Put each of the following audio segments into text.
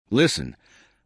Listen,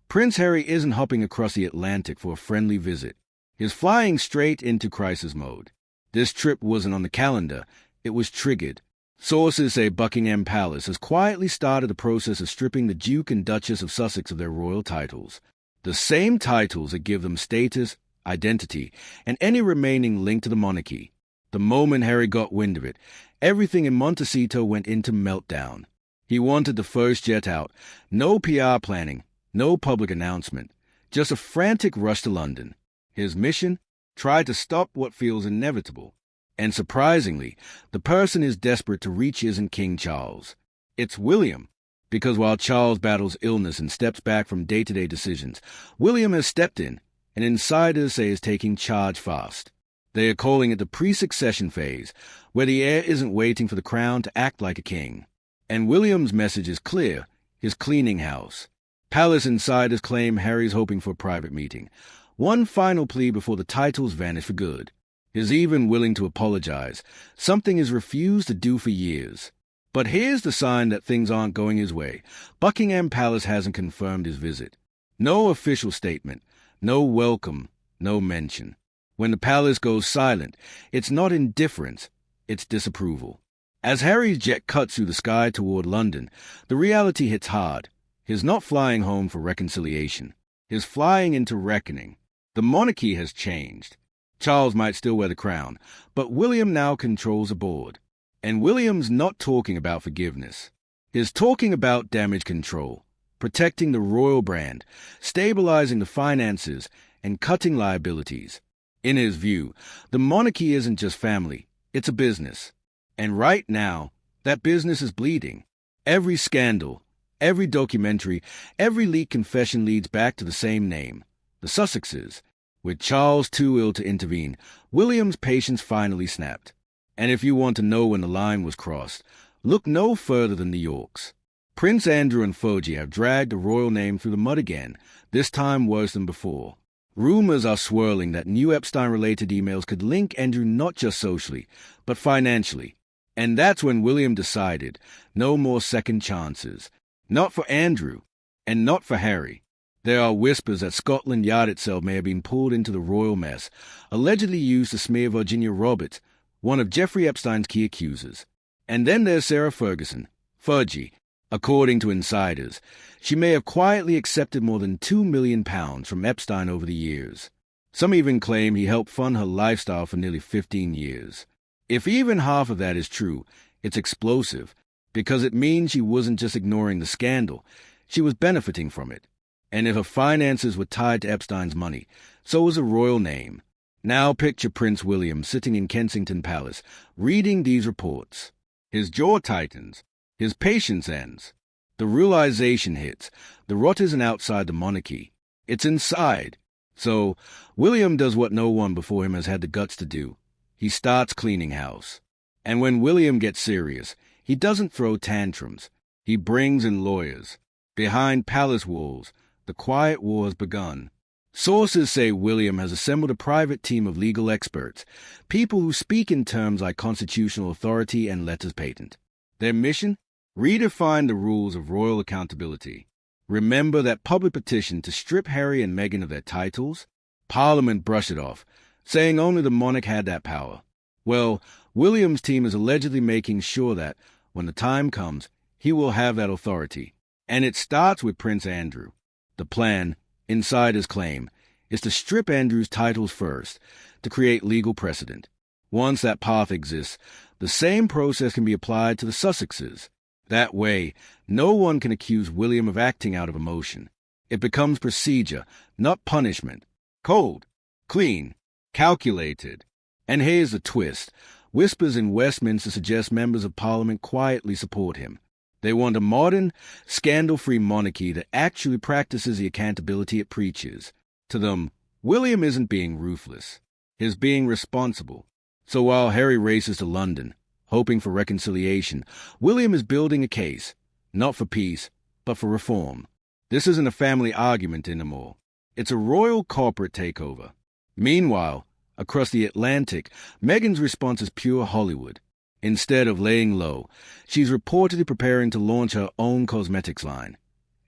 Prince Harry isn't hopping across the Atlantic for a friendly visit. He's flying straight into crisis mode. This trip wasn't on the calendar, it was triggered. Sources say Buckingham Palace has quietly started the process of stripping the Duke and Duchess of Sussex of their royal titles. The same titles that give them status, identity, and any remaining link to the monarchy. The moment Harry got wind of it, everything in Montecito went into meltdown. He wanted the first jet out, no PR planning, no public announcement, just a frantic rush to London. His mission? Try to stop what feels inevitable. And surprisingly, the person is desperate to reach isn't King Charles. It's William. Because while Charles battles illness and steps back from day-to-day decisions, William has stepped in, and insiders say is taking charge fast. They are calling it the pre-succession phase, where the heir isn't waiting for the crown to act like a king. And William's message is clear, his cleaning house. Palace insiders claim Harry's hoping for a private meeting. One final plea before the titles vanish for good. He's even willing to apologize, something he's refused to do for years. But here's the sign that things aren't going his way. Buckingham Palace hasn't confirmed his visit. No official statement, no welcome, no mention. When the palace goes silent, it's not indifference, it's disapproval. As Harry's jet cuts through the sky toward London, the reality hits hard. He's not flying home for reconciliation. He's flying into reckoning. The monarchy has changed. Charles might still wear the crown, but William now controls the board. And William's not talking about forgiveness. He's talking about damage control, protecting the royal brand, stabilizing the finances, and cutting liabilities. In his view, the monarchy isn't just family, it's a business. And right now, that business is bleeding. Every scandal, every documentary, every leaked confession leads back to the same name, the Sussexes. With Charles too ill to intervene, William's patience finally snapped. And if you want to know when the line was crossed, look no further than the Yorks. Prince Andrew and Fergie have dragged the royal name through the mud again, this time worse than before. Rumors are swirling that new Epstein-related emails could link Andrew not just socially, but financially. And that's when William decided, no more second chances. Not for Andrew, and not for Harry. There are whispers that Scotland Yard itself may have been pulled into the royal mess, allegedly used to smear Virginia Roberts, one of Jeffrey Epstein's key accusers. And then there's Sarah Ferguson, Fergie. According to insiders, she may have quietly accepted more than £2 million from Epstein over the years. Some even claim he helped fund her lifestyle for nearly 15 years. If even half of that is true, it's explosive, because it means she wasn't just ignoring the scandal, she was benefiting from it. And if her finances were tied to Epstein's money, so was a royal name. Now picture Prince William sitting in Kensington Palace, reading these reports. His jaw tightens, his patience ends. The realization hits, the rot isn't outside the monarchy, it's inside. So, William does what no one before him has had the guts to do. He starts cleaning house. And when William gets serious, he doesn't throw tantrums. He brings in lawyers. Behind palace walls, the quiet war has begun. Sources say William has assembled a private team of legal experts, people who speak in terms like constitutional authority and letters patent. Their mission? Redefine the rules of royal accountability. Remember that public petition to strip Harry and Meghan of their titles? Parliament brushed it off, saying only the monarch had that power. Well, William's team is allegedly making sure that, when the time comes, he will have that authority. And it starts with Prince Andrew. The plan, insiders claim, is to strip Andrew's titles first, to create legal precedent. Once that path exists, the same process can be applied to the Sussexes. That way, no one can accuse William of acting out of emotion. It becomes procedure, not punishment. Cold, clean, calculated. And here's the twist. Whispers in Westminster suggest members of Parliament quietly support him. They want a modern, scandal-free monarchy that actually practices the accountability it preaches. To them, William isn't being ruthless. He's being responsible. So while Harry races to London, hoping for reconciliation, William is building a case, not for peace, but for reform. This isn't a family argument anymore. It's a royal corporate takeover. Meanwhile, across the Atlantic, Meghan's response is pure Hollywood. Instead of laying low, she's reportedly preparing to launch her own cosmetics line.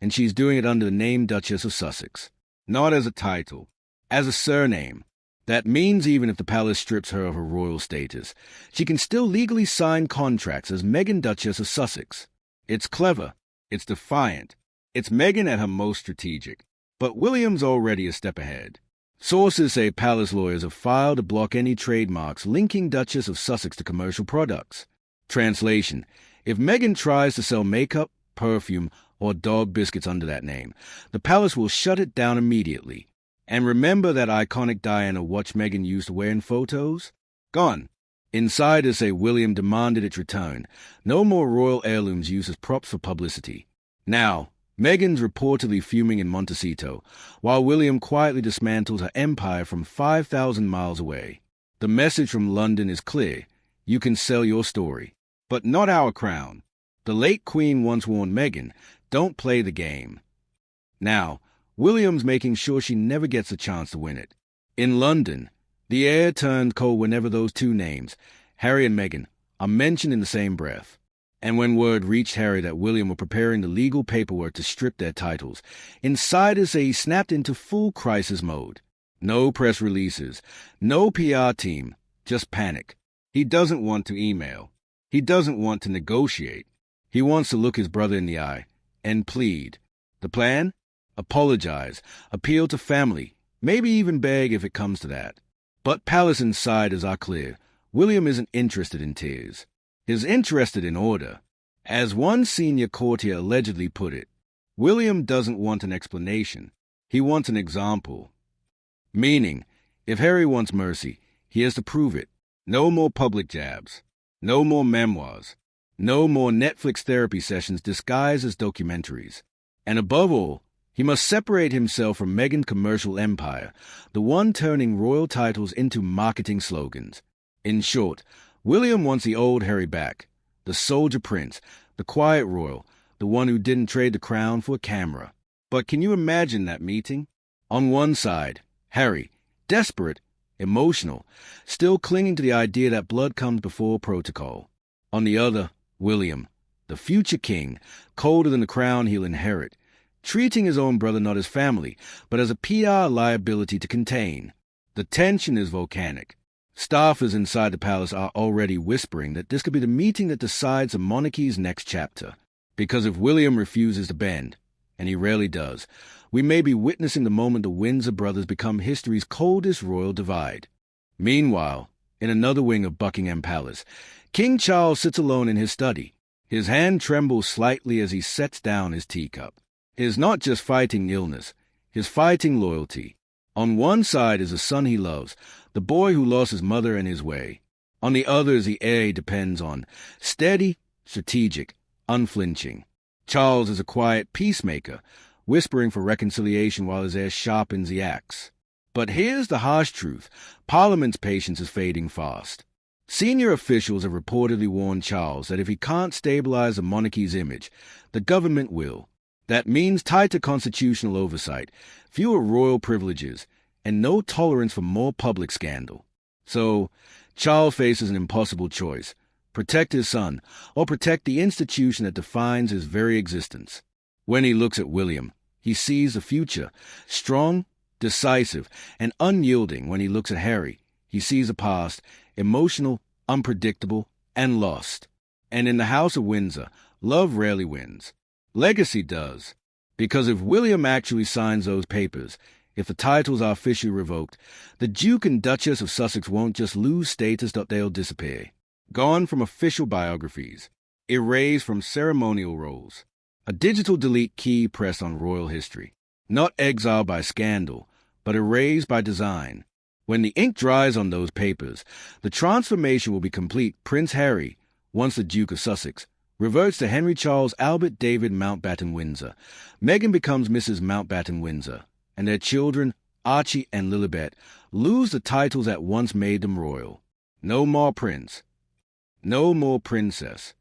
and she's doing it under the name Duchess of Sussex. Not as a title, as a surname. That means even if the palace strips her of her royal status, she can still legally sign contracts as Meghan Duchess of Sussex. It's clever. It's defiant. It's Meghan at her most strategic. But William's already a step ahead. Sources say palace lawyers have filed to block any trademarks linking Duchess of Sussex to commercial products. Translation: if Meghan tries to sell makeup, perfume, or dog biscuits under that name, the palace will shut it down immediately. And remember that iconic Diana watch Meghan used to wear in photos? Gone. Insiders say William demanded its return. No more royal heirlooms used as props for publicity. Now, Meghan's reportedly fuming in Montecito, while William quietly dismantles her empire from 5,000 miles away. The message from London is clear. You can sell your story, but not our crown. The late Queen once warned Meghan, don't play the game. Now, William's making sure she never gets a chance to win it. In London, the air turned cold whenever those two names, Harry and Meghan, are mentioned in the same breath. And when word reached Harry that William were preparing the legal paperwork to strip their titles, insiders say he snapped into full crisis mode. No press releases, no PR team, just panic. He doesn't want to email. He doesn't want to negotiate. He wants to look his brother in the eye and plead. The plan? Apologize, appeal to family, maybe even beg if it comes to that. But palace insiders are clear. William isn't interested in tears. He's interested in order. As one senior courtier allegedly put it, William doesn't want an explanation. He wants an example. Meaning, if Harry wants mercy, he has to prove it. No more public jabs. No more memoirs. No more Netflix therapy sessions disguised as documentaries. And above all, he must separate himself from Meghan's commercial empire, the one turning royal titles into marketing slogans. In short, William wants the old Harry back, the soldier prince, the quiet royal, the one who didn't trade the crown for a camera. But can you imagine that meeting? On one side, Harry, desperate, emotional, still clinging to the idea that blood comes before protocol. On the other, William, the future king, colder than the crown he'll inherit, treating his own brother not as family, but as a PR liability to contain. The tension is volcanic. Staffers inside the palace are already whispering that this could be the meeting that decides the monarchy's next chapter. Because if William refuses to bend, and he rarely does, we may be witnessing the moment the Windsor brothers become history's coldest royal divide. Meanwhile, in another wing of Buckingham Palace, King Charles sits alone in his study. His hand trembles slightly as he sets down his teacup. He is not just fighting illness, he is fighting loyalty. On one side is the son he loves, the boy who lost his mother and his way. On the other is the heir he depends on, steady, strategic, unflinching. Charles is a quiet peacemaker, whispering for reconciliation while his heir sharpens the axe. But here's the harsh truth. Parliament's patience is fading fast. Senior officials have reportedly warned Charles that if he can't stabilize the monarchy's image, the government will. That means tighter constitutional oversight, fewer royal privileges, and no tolerance for more public scandal. So, Charles faces an impossible choice: protect his son, or protect the institution that defines his very existence. When he looks at William, he sees the future, strong, decisive, and unyielding. When he looks at Harry, he sees the past, emotional, unpredictable, and lost. And in the House of Windsor, love rarely wins. Legacy does. Because if William actually signs those papers, if the titles are officially revoked, the Duke and Duchess of Sussex won't just lose status, but they'll disappear. Gone from official biographies. Erased from ceremonial rolls. A digital delete key pressed on royal history. Not exiled by scandal, but erased by design. When the ink dries on those papers, the transformation will be complete. Prince Harry, once the Duke of Sussex, reverts to Henry Charles Albert David Mountbatten Windsor. Meghan becomes Mrs. Mountbatten Windsor, and their children, Archie and Lilibet, lose the titles that once made them royal. No more prince. No more princess.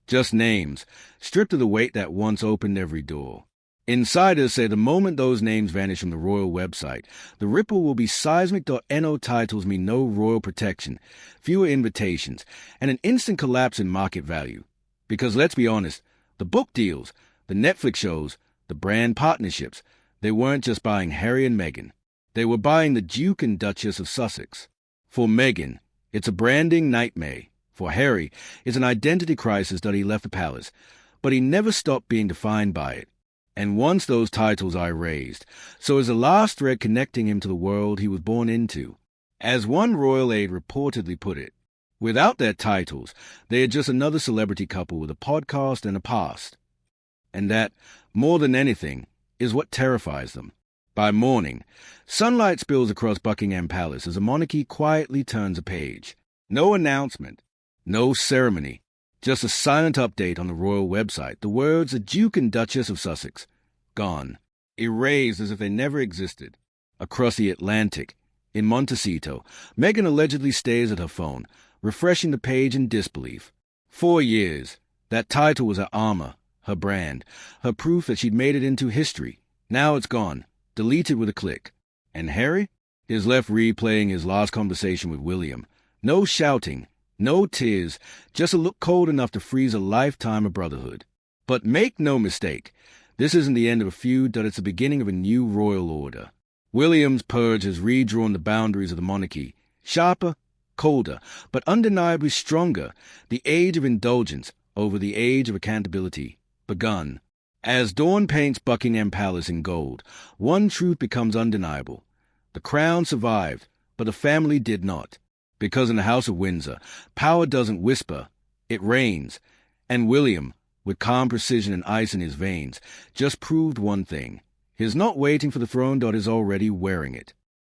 Just names, stripped of the weight that once opened every door. Insiders say the moment those names vanish from the royal website, the ripple will be seismic. No titles mean no royal protection, fewer invitations, and an instant collapse in market value. Because let's be honest, the book deals, the Netflix shows, the the brand partnerships. They weren't just buying Harry and Meghan. They were buying the Duke and Duchess of Sussex. For Meghan, it's a branding nightmare. For Harry, it's an identity crisis that he left the palace, but he never stopped being defined by it. And once those titles are erased, so is the last thread connecting him to the world he was born into. As one royal aide reportedly put it, without their titles, they are just another celebrity couple with a podcast and a past. And that, more than anything, is what terrifies them. By morning, sunlight spills across Buckingham Palace as the monarchy quietly turns a page. No announcement, no ceremony, just a silent update on the royal website. The words the Duke and Duchess of Sussex, gone, erased as if they never existed. Across the Atlantic, in Montecito, Meghan allegedly stares at her phone, refreshing the page in disbelief. 4 years. That title was her armor, her brand, her proof that she'd made it into history. Now it's gone, deleted with a click. And Harry? Is left replaying his last conversation with William. No shouting, no tears, just a look cold enough to freeze a lifetime of brotherhood. But make no mistake, this isn't the end of a feud, that it's the beginning of a new royal order. William's purge has redrawn the boundaries of the monarchy. Sharper, colder, but undeniably stronger. The age of indulgence over the age of accountability begun. As dawn paints Buckingham Palace in gold, one truth becomes undeniable. The crown survived, but the family did not. Because in the House of Windsor, power doesn't whisper, it reigns. And William, with calm precision and ice in his veins, just proved one thing. He's not waiting for the throne, but is already wearing it.